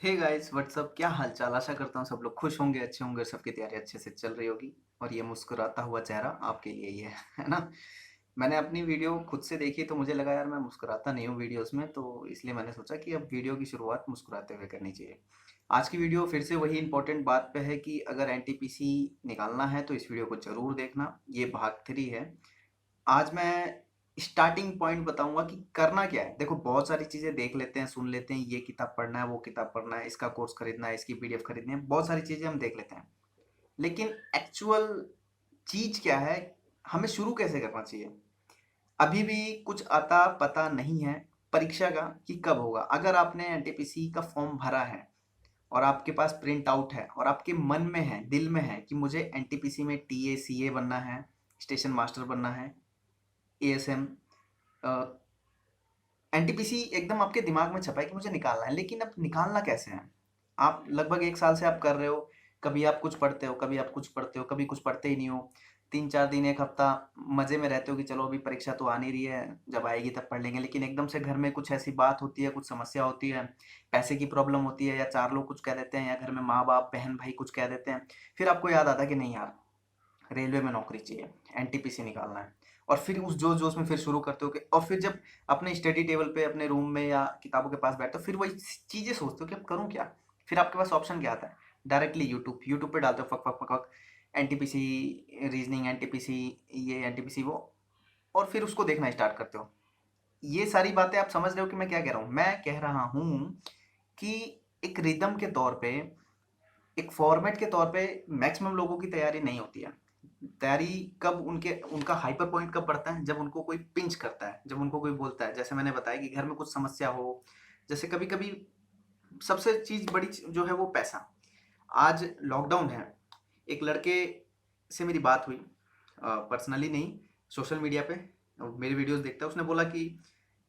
Hey guys what's up, क्या हाल चाल। आशा करता हूँ सब लोग खुश होंगे, अच्छे होंगे, सबकी तैयारी अच्छे से चल रही होगी। और ये मुस्कुराता हुआ चेहरा आपके लिए ही है ना। मैंने अपनी वीडियो खुद से देखी तो मुझे लगा यार मैं मुस्कुराता नहीं हूँ वीडियोस में, तो इसलिए मैंने सोचा कि अब वीडियो की शुरुआत मुस्कुराते हुए करनी चाहिए। आज की वीडियो फिर से वही इंपॉर्टेंट बात पे है कि अगर एनटीपीसी निकालना है तो इस वीडियो को जरूर देखना। ये भाग 3 है। आज मैं स्टार्टिंग पॉइंट बताऊंगा कि करना क्या है। देखो, बहुत सारी चीजें देख लेते हैं, सुन लेते हैं, ये किताब पढ़ना है, वो किताब पढ़ना है, इसका कोर्स खरीदना है, इसकी पीडीएफ खरीदनी है, बहुत सारी चीजें हम देख लेते हैं। लेकिन एक्चुअल चीज क्या है, हमें शुरू कैसे करना चाहिए। अभी भी कुछ आता पता नहीं है परीक्षा का कि कब होगा। अगर आपने एनटीपीसी का फॉर्म भरा है और आपके पास प्रिंट आउट है और आपके मन में है, दिल में है कि मुझे एनटीपीसी में टीए सीए बनना है, स्टेशन मास्टर बनना है, एएसएम, एनटीपीसी एकदम आपके दिमाग में छपा है कि मुझे निकालना है। लेकिन अब निकालना कैसे है। आप लगभग 1 साल से आप कर रहे हो। कभी आप कुछ पढ़ते हो, कभी आप कुछ पढ़ते हो, कभी कुछ पढ़ते ही नहीं हो। 3-4 दिन, एक हफ्ता मजे में रहते हो कि चलो अभी परीक्षा तो आ नहीं रही है, जब आएगी तब पढ़ लेंगे। लेकिन एकदम से घर में कुछ ऐसी बात होती है, कुछ समस्या होती है, पैसे की प्रॉब्लम होती है, या 4 लोग कुछ कह देते हैं, या घर में माँ बाप बहन भाई कुछ कह देते हैं। फिर आपको याद आता है कि नहीं यार, रेलवे में नौकरी चाहिए, एनटीपीसी निकालना है। और फिर उस जोश जोश में फिर शुरू करते हो कि, और फिर जब अपने स्टडी टेबल पे अपने रूम में या किताबों के पास बैठते हो, फिर वही चीजें सोचते हो कि अब करूँ क्या। फिर आपके पास ऑप्शन क्या आता है, डायरेक्टली यूट्यूब पे डालते हो, fuck fuck fuck fuck, NTPC reasoning, NTPC ये, एनटीपीसी वो, और फिर उसको देखना स्टार्ट करते हो। ये सारी बातें आप समझ रहे हो कि मैं क्या कह रहा हूँ। मैं कह रहा हूँ कि एक रिदम के तौर पे, एक फॉर्मेट के तौर पे मैक्सिमम लोगों की तैयारी नहीं होती है। तैयारी कब उनके उनका हाइपर पॉइंट कब पड़ता है, जब उनको कोई पिंच करता है, जब उनको कोई बोलता है। जैसे मैंने बताया कि घर में कुछ समस्या हो, जैसे कभी कभी सबसे चीज बड़ी जो है वो पैसा। आज लॉकडाउन है, एक लड़के से मेरी बात हुई, पर्सनली नहीं, सोशल मीडिया पे, मेरी वीडियोस देखता है। उसने बोला कि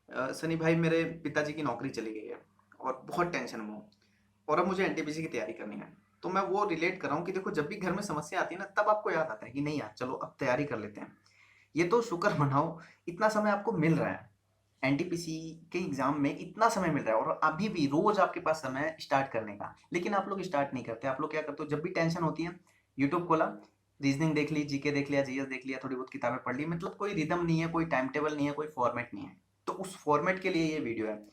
सनी भाई, मेरे पिताजी की नौकरी चली गई है और बहुत टेंशन में हूँ, और अब मुझे एनटीपीसी की तैयारी करनी है। तो मैं वो रिलेट कर रहा हूँ कि देखो, जब भी घर में समस्या आती है ना, तब आपको याद आता है कि नहीं यार चलो अब तैयारी कर लेते हैं। ये तो शुक्र मनाओ, इतना समय आपको मिल रहा है। एनटीपीसी के एग्जाम में इतना समय मिल रहा है और अभी भी रोज आपके पास समय है स्टार्ट करने का। लेकिन आप लोग स्टार्ट नहीं करते। आप लोग क्या करते हो, जब भी टेंशन होती है, यूट्यूब खोला, रीजनिंग देख ली, जीके देख लिया, जीएस देख लिया, थोड़ी बहुत किताबें पढ़ ली। मतलब कोई रिदम नहीं है, कोई टाइम टेबल नहीं है, कोई फॉर्मेट नहीं है। तो उस फॉर्मेट के लिए ये वीडियो है।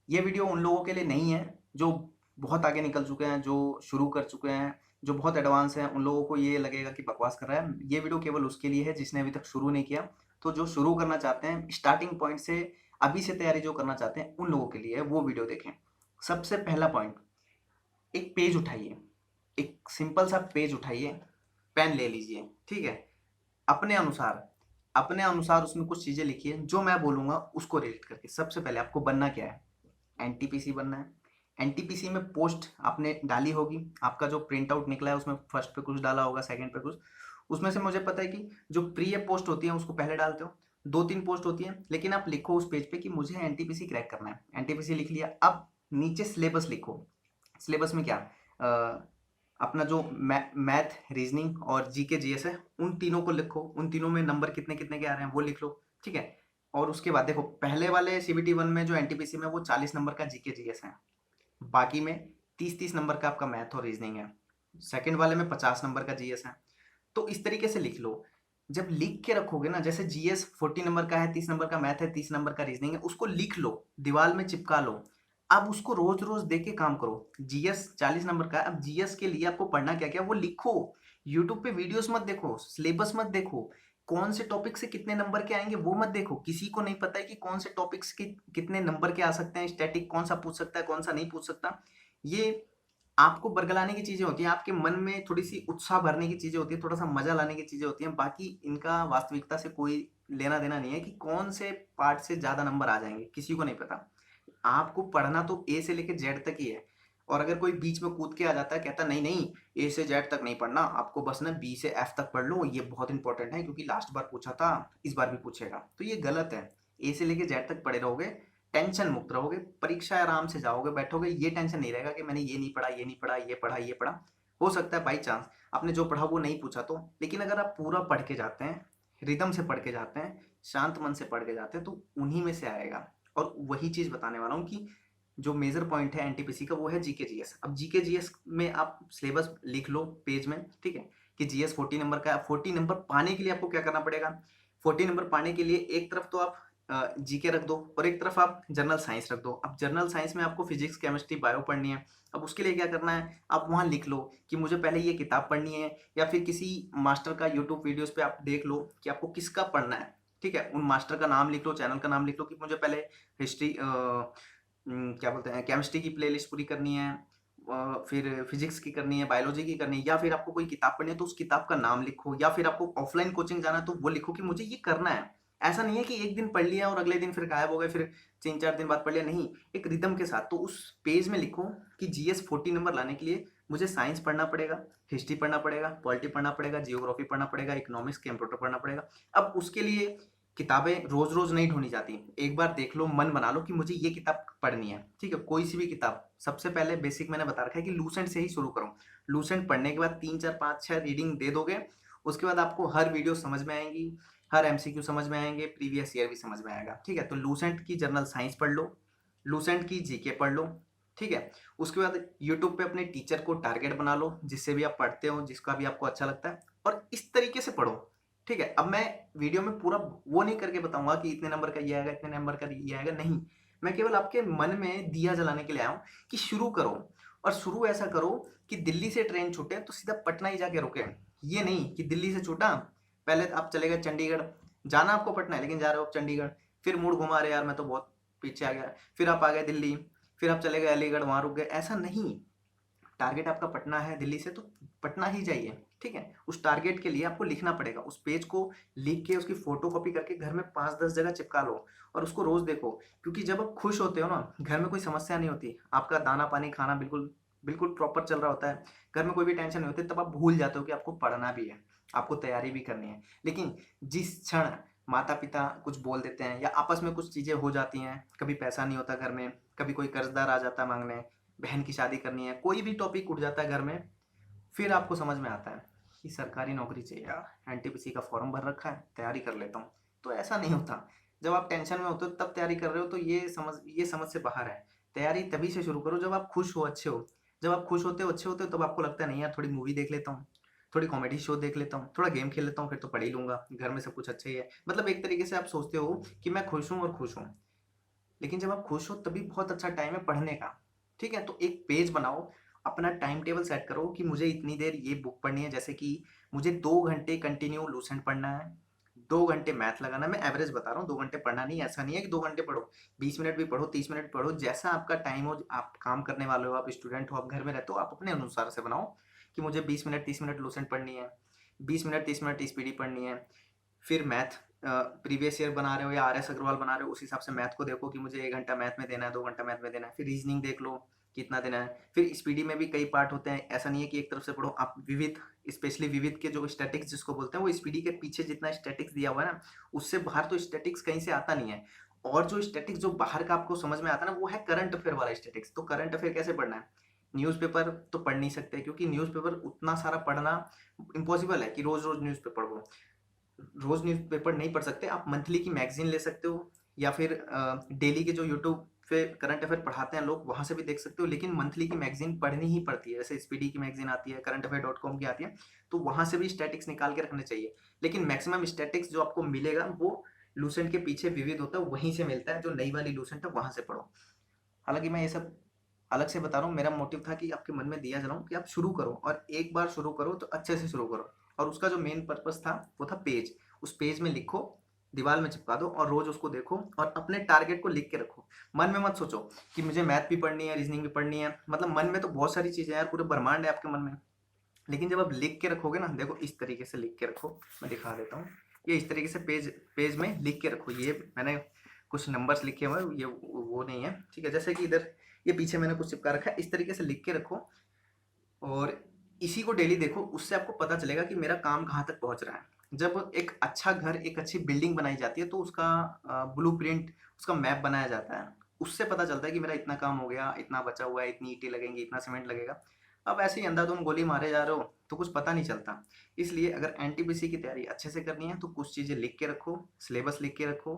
ये वीडियो उन लोगों के लिए नहीं है जो बहुत आगे निकल चुके हैं, जो शुरू कर चुके हैं, जो बहुत एडवांस हैं। उन लोगों को ये लगेगा कि बकवास कर रहा है। ये वीडियो केवल उसके लिए है जिसने अभी तक शुरू नहीं किया। तो जो शुरू करना चाहते हैं स्टार्टिंग पॉइंट से, अभी से तैयारी जो करना चाहते हैं, उन लोगों के लिए है, वो वीडियो देखें। सबसे पहला पॉइंट, एक पेज उठाइए, एक सिंपल सा पेज उठाइए, पेन ले लीजिए, ठीक है। अपने अनुसार, अपने अनुसार उसमें कुछ चीजें लिखिए, जो मैं बोलूंगा उसको रिलेट करके। सबसे पहले आपको बनना क्या है, एनटीपीसी बनना है। एनटीपीसी में पोस्ट आपने डाली होगी, आपका जो प्रिंट आउट निकला है उसमें फर्स्ट पे कुछ डाला होगा, सेकंड पे कुछ। उसमें से मुझे पता है कि जो प्री पोस्ट होती है उसको पहले डालते हो, 2-3 पोस्ट होती है। लेकिन आप लिखो उस पेज पे कि मुझे एनटीपीसी क्रैक करना है। एनटीपीसी लिख लिया, अब नीचे सिलेबस लिखो। सिलेबस में क्या, अपना जो मैथ, रीजनिंग और जीके जीएस है, उन तीनों को लिखो। उन तीनों में नंबर कितने कितने के आ रहे हैं वो लिख लो, ठीक है। और उसके बाद देखो, पहले वाले सीबीटी 1 में जो एनटीपीसी में, वो 40 नंबर का जीके जीएस है। बाकी में 30-30 नंबर का आपका मैथ और रीजनिंग है। सेकंड वाले में 50 नंबर का जीएस है। तो इस तरीके से लिख लो। जब लिख के रखोगे ना, जैसे जीएस 40 नंबर का है, 30 नंबर का मैथ है, 30 नंबर का रीजनिंग है, उसको लिख लो, दीवार में चिपका लो। अब उसको रोज रोज देख के काम करो। जीएस 40 नंबर का है, अब जीएस के लिए आपको पढ़ना क्या क्या वो लिखो। यूट्यूब पे वीडियोस मत देखो, सिलेबस मत देखो, कौन से टॉपिक से कितने नंबर के आएंगे वो मत देखो। किसी को नहीं पता है कि कौन से टॉपिक्स के कितने नंबर के आ सकते हैं, स्टैटिक कौन सा पूछ सकता है, कौन सा नहीं पूछ सकता। ये आपको बरगलाने की चीजें होती हैं, आपके मन में थोड़ी सी उत्साह भरने की चीजें होती है, थोड़ा सा मजा लाने की चीजें होती हैं। बाकी इनका वास्तविकता से कोई लेना देना नहीं है कि कौन से पार्ट से ज्यादा नंबर आ जाएंगे, किसी को नहीं पता। आपको पढ़ना तो ए से लेकर जेड तक ही है। और अगर कोई बीच में कूद के आ जाता है, कहता नहीं नहीं, ए से जेड तक नहीं पढ़ना आपको, बस ना बी से एफ तक पढ़ लो, ये बहुत इंपॉर्टेंट है क्योंकि लास्ट बार पूछा था, इस बार भी पूछेगा, तो ये गलत है। ए से लेकर जेड तक पढ़े रहोगे, टेंशन मुक्त रहोगे, परीक्षा आराम से जाओगे, बैठोगे, ये टेंशन नहीं रहेगा कि मैंने ये नहीं पढ़ा, ये नहीं पढ़ा, ये पढ़ा, ये पढ़ा। हो सकता है बाई चांस आपने जो पढ़ा वो नहीं पूछा तो, लेकिन अगर आप पूरा पढ़ के जाते हैं, रिदम से पढ़ के जाते हैं, शांत मन से पढ़ के जाते हैं, तो उन्हीं में से आएगा। और वही चीज बताने वाला हूँ कि जो मेजर पॉइंट है एनटीपीसी का वो है जीके जीएस। अब जीके जीएस में आप सिलेबस लिख लो पेज में, ठीक है, कि जीएस 40 नंबर का है। 40 नंबर पाने के लिए आपको क्या करना पड़ेगा? 40 नंबर पाने के लिए एक तरफ तो आप जीके रख दो और एक तरफ आप जनरल साइंस रख दो। अब जनरल साइंस में आपको फिजिक्स, केमिस्ट्री, बायो पढ़नी है। अब उसके लिए क्या करना है, आप वहाँ लिख लो कि मुझे पहले ये किताब पढ़नी है, या फिर किसी मास्टर का यूट्यूब वीडियोस पे आप देख लो कि आपको किसका पढ़ना है, ठीक है। उन मास्टर का नाम लिख लो, चैनल का नाम लिख लो कि मुझे पहले हिस्ट्री क्या बोलते हैं, केमिस्ट्री की प्लेलिस्ट पूरी करनी है, फिर फिजिक्स की करनी है, बायोलॉजी की करनी है, या फिर आपको कोई किताब पढ़नी है तो उस किताब का नाम लिखो, या फिर आपको ऑफलाइन कोचिंग जाना है तो वो लिखो कि मुझे ये करना है। ऐसा नहीं है कि एक दिन पढ़ लिया और अगले दिन फिर गायब हो गए, फिर 3-4 दिन बाद पढ़ लिया, नहीं, एक रिदम के साथ। तो उस पेज में लिखो कि जीएस 40 नंबर लाने के लिए मुझे साइंस पढ़ना पड़ेगा, हिस्ट्री पढ़ना पड़ेगा, पॉलिटी पढ़ना पड़ेगा, जियोग्राफी पढ़ना पड़ेगा, इकोनॉमिक्स, कंप्यूटर पढ़ना पड़ेगा। अब उसके लिए किताबें रोज रोज नहीं ढूंढी जाती। एक बार देख लो, मन बना लो कि मुझे ये किताब पढ़नी है, ठीक है, कोई सी भी किताब। सबसे पहले बेसिक मैंने बता रखा है कि लूसेंट से ही शुरू करो। लूसेंट पढ़ने के बाद 3-4-5-6 रीडिंग दे दोगे, उसके बाद आपको हर वीडियो समझ में आएंगी, हर एमसीक्यू समझ में आएंगे, प्रीवियस ईयर भी समझ में आएगा, ठीक है। तो लूसेंट की जनरल साइंस पढ़ लो, लूसेंट की जीके पढ़ लो, ठीक है। उसके बाद यूट्यूब पे अपने टीचर को टारगेट बना लो, जिससे भी आप पढ़ते हो, जिसका भी आपको अच्छा लगता है, और इस तरीके से पढ़ो, ठीक है। अब मैं वीडियो में पूरा वो नहीं करके बताऊंगा कि इतने नंबर का ये आएगा, इतने नंबर का ये आएगा, नहीं। मैं केवल आपके मन में दिया जलाने के लिए आया हूँ कि शुरू करो, और शुरू ऐसा करो कि दिल्ली से ट्रेन छूटे तो सीधा पटना ही जाके रुके। ये नहीं कि दिल्ली से छूटा, पहले आप चले गए चंडीगढ़, जाना आपको पटना है लेकिन जा रहे हो आप चंडीगढ़, फिर मूड घुमा रहे यार मैं तो बहुत पीछे आ गया, फिर आप आ गए दिल्ली, फिर आप चले गए अलीगढ़, वहां रुक गए, ऐसा नहीं। टारगेट आपका पटना है दिल्ली से, तो पटना ही जाइए, ठीक है। उस टारगेट के लिए आपको लिखना पड़ेगा, उस पेज को लिख के उसकी फोटो कॉपी करके घर में 5-10 जगह चिपका लो, और उसको रोज देखो। क्योंकि जब आप खुश होते हो ना, घर में कोई समस्या नहीं होती, आपका दाना पानी खाना बिल्कुल बिल्कुल प्रॉपर चल रहा होता है, घर में कोई भी टेंशन नहीं होती, तब आप भूल जाते हो कि आपको पढ़ना भी है, आपको तैयारी भी करनी है। लेकिन जिस क्षण माता पिता कुछ बोल देते हैं या आपस में कुछ चीजें हो जाती हैं, कभी पैसा नहीं होता घर में, कभी कोई कर्जदार आ जाता है मांगने, बहन की शादी करनी है, कोई भी टॉपिक उठ जाता है घर में, फिर आपको समझ में आता है कि सरकारी नौकरी चाहिए यार, एनटीपीसी का फॉर्म भर रखा है, तैयारी कर लेता हूँ। तो ऐसा नहीं होता। जब आप टेंशन में होते हो तब तैयारी कर रहे हो, तो ये समझ से बाहर है। तैयारी तभी से शुरू करो जब आप खुश हो, अच्छे हो। जब आप खुश होते हो, अच्छे होते हो, तब आपको लगता है नहीं यार, थोड़ी मूवी देख लेता हूँ, थोड़ी कॉमेडी शो देख लेता हूँ, थोड़ा गेम खेल लेता हूँ, फिर तो पढ़ ही लूंगा, घर में सब कुछ अच्छा ही है। मतलब एक तरीके से आप सोचते हो कि मैं खुश हूँ और खुश हूँ। लेकिन जब आप खुश हो तभी बहुत अच्छा टाइम है पढ़ने का, ठीक है। तो एक पेज बनाओ, अपना टाइम टेबल सेट करो कि मुझे इतनी देर ये बुक पढ़नी है, जैसे कि मुझे 2 घंटे कंटिन्यू लूसेंट पढ़ना है, 2 घंटे मैथ लगाना है। मैं एवरेज बता रहा हूँ, 2 घंटे पढ़ना नहीं, ऐसा नहीं है कि 2 घंटे पढ़ो, 20 मिनट भी पढ़ो, 30 मिनट पढ़ो, जैसा आपका टाइम हो। आप काम करने वाले हो, आप स्टूडेंट हो, आप घर में रहते हो, आप अपने अनुसार से बनाओ कि मुझे 20 मिनट 30 मिनट लूसेंट पढ़नी है, 20 मिनट 30 मिनट स्पीडी पढ़नी है। फिर मैथ प्रीवियस ईयर बना रहे हो या RS अग्रवाल बना रहे हो, उस हिसाब से मैथ को देखो कि मुझे 1 घंटा मैथ में देना है, 2 घंटा मैथ में देना है। फिर रीजनिंग देख लो कितना देना है। फिर स्पीडी में भी कई पार्ट होते हैं, ऐसा नहीं है कि एक तरफ से पढ़ो आप। विविध, स्पेशली विविध के जो स्टैटिक्स जिसको बोलते हैं, वो स्पीडी के पीछे जितना स्टैटिक्स दिया हुआ है ना, उससे बाहर तो स्टैटिक्स कहीं से आता नहीं है। और जो स्टैटिक्स जो बाहर का आपको समझ में आता है ना, वो है करंट अफेयर वाला स्टैटिक्स। तो करंट अफेयर कैसे पढ़ना है? न्यूज़पेपर तो पढ़ नहीं सकते, क्योंकि न्यूज़पेपर उतना सारा पढ़ना इम्पॉसिबल है कि रोज रोज न्यूज़पेपर पढ़ो। रोज न्यूज़पेपर नहीं पढ़ सकते, आप मंथली की मैगजीन ले सकते हो, या फिर डेली के जो यूट्यूब पे करंट अफेयर पढ़ाते हैं लोग, वहां से भी देख सकते हो। लेकिन मंथली की मैगजीन पढ़नी ही पड़ती है, जैसे स्पीडी की मैगजीन आती है, currentaffair.com की आती है, तो वहां से भी स्टैटिक्स निकाल के रखने चाहिए। लेकिन मैक्सिमम स्टैटिक्स जो आपको मिलेगा वो लूसेंट के पीछे विविध होता है, वहीं से मिलता है। जो नई वाली लूसेंट है वहां से पढ़ो। हालांकि मैं ये सब अलग से बता रहा हूँ, मेरा मोटिव था कि आपके मन में दिया जलाऊं कि आप शुरू करो, और एक बार शुरू करो तो अच्छे से शुरू करो। और उसका जो मेन पर्पस था वो था पेज। उस पेज में लिखो, दीवार में चिपका दो, और रोज उसको देखो, और अपने टारगेट को लिख के रखो। मन में मत सोचो कि मुझे मैथ भी पढ़नी है, रीजनिंग भी पढ़नी है, मतलब मन में तो बहुत सारी चीजें यार, पूरे ब्रह्मांड है आपके मन में। लेकिन जब आप लिख के रखोगे ना, देखो इस तरीके से लिख के रखो, मैं दिखा देता हूँ। ये इस तरीके से पेज पेज में लिख के रखो। ये मैंने कुछ नंबर्स लिखे हुए हैं, ये वो नहीं है, ठीक है। जैसे कि इधर ये पीछे मैंने कुछ चिपका रखा है, इस तरीके से लिख के रखो, और इसी को डेली देखो। उससे आपको पता चलेगा कि मेरा काम कहाँ तक पहुँच रहा है। जब एक अच्छा घर, एक अच्छी बिल्डिंग बनाई जाती है, तो उसका ब्लूप्रिंट, उसका मैप बनाया जाता है। उससे पता चलता है कि मेरा इतना काम हो गया, इतना बचा हुआ है, इतनी ईंटें लगेंगी, इतना सीमेंट लगेगा। अब ऐसे ही अंधाधुंध गोली मारे जा रहे हो तो कुछ पता नहीं चलता। इसलिए अगर एनटीपीसी की तैयारी अच्छे से करनी है तो कुछ चीज़ें लिख के रखो, सिलेबस लिख के रखो,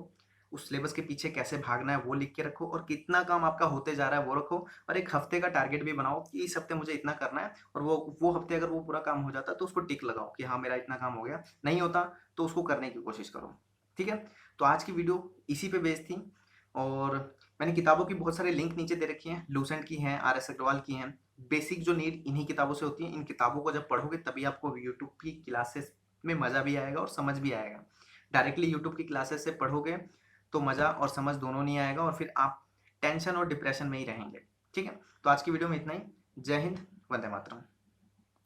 उस सिलेबस के पीछे कैसे भागना है वो लिख के रखो, और कितना काम आपका होते जा रहा है वो रखो, और एक हफ्ते का टारगेट भी बनाओ कि इस हफ्ते मुझे इतना करना है, और वो हफ्ते अगर वो पूरा काम हो जाता है तो उसको टिक लगाओ कि हाँ मेरा इतना काम हो गया। नहीं होता तो उसको करने की कोशिश करो। ठीक है, तो आज की वीडियो इसी पे बेस्ड थी, और मैंने किताबों की बहुत सारे लिंक नीचे दे रखी हैं, लूसेंट की हैं, RS अग्रवाल की हैं। बेसिक जो नीड इन्हीं किताबों से होती है। इन किताबों को जब पढ़ोगे तभी आपको यूट्यूब की क्लासेस में मज़ा भी आएगा और समझ भी आएगा। डायरेक्टली यूट्यूब की क्लासेस से पढ़ोगे तो मज़ा और समझ दोनों नहीं आएगा, और फिर आप टेंशन और डिप्रेशन में ही रहेंगे। ठीक है, तो आज की वीडियो में इतना ही। जय हिंद, वंदे मातरम।